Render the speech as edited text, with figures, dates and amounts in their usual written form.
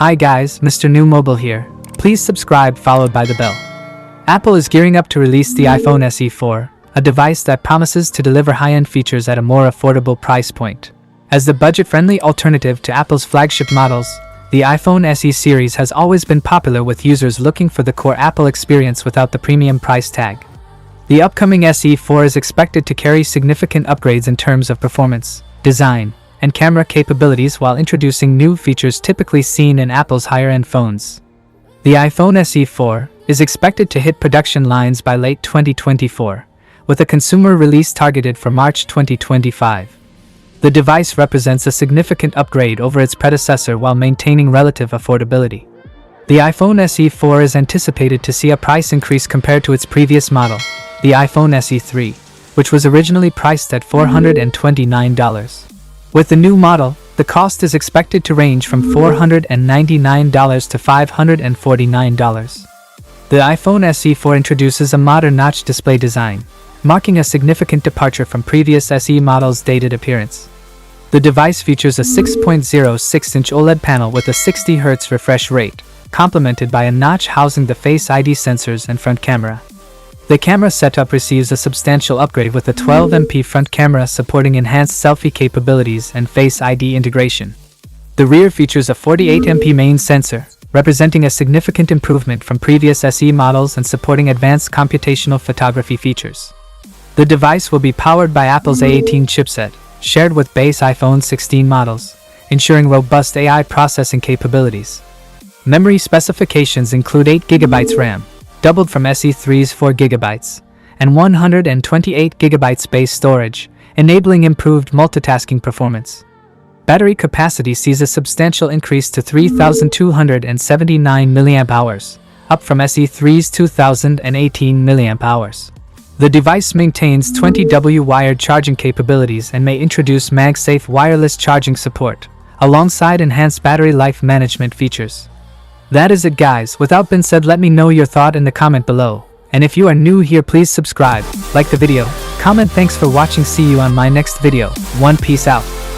Hi guys, Mrnewmobile here. Please subscribe followed by the bell. Apple is gearing up to release the iPhone SE 4, a device that promises to deliver high-end features at a more affordable price point. As the budget-friendly alternative to Apple's flagship models, the iPhone SE series has always been popular with users looking for the core Apple experience without the premium price tag. The upcoming SE 4 is expected to carry significant upgrades in terms of performance, design, and camera capabilities while introducing new features typically seen in Apple's higher-end phones. The iPhone SE 4 is expected to hit production lines by late 2024, with a consumer release targeted for March 2025. The device represents a significant upgrade over its predecessor while maintaining relative affordability. The iPhone SE 4 is anticipated to see a price increase compared to its previous model, the iPhone SE 3, which was originally priced at $429. With the new model, the cost is expected to range from $499 to $549. The iPhone SE 4 introduces a modern notch display design, marking a significant departure from previous SE models' dated appearance. The device features a 6.06-inch OLED panel with a 60 Hz refresh rate, complemented by a notch housing the Face ID sensors and front camera. The camera setup receives a substantial upgrade with a 12MP front camera supporting enhanced selfie capabilities and Face ID integration. The rear features a 48MP main sensor, representing a significant improvement from previous SE models and supporting advanced computational photography features. The device will be powered by Apple's A18 chipset, shared with base iPhone 16 models, ensuring robust AI processing capabilities. Memory specifications include 8GB RAM, doubled from SE3's 4GB, and 128GB space storage, enabling improved multitasking performance. Battery capacity sees a substantial increase to 3,279 mAh, up from SE3's 2,018 mAh. The device maintains 20W wired charging capabilities and may introduce MagSafe wireless charging support, alongside enhanced battery life management features. That is it guys, without being said, let me know your thought in the comment below. And if you are new here, please subscribe, like the video, comment. Thanks for watching, see you on my next video. Peace out.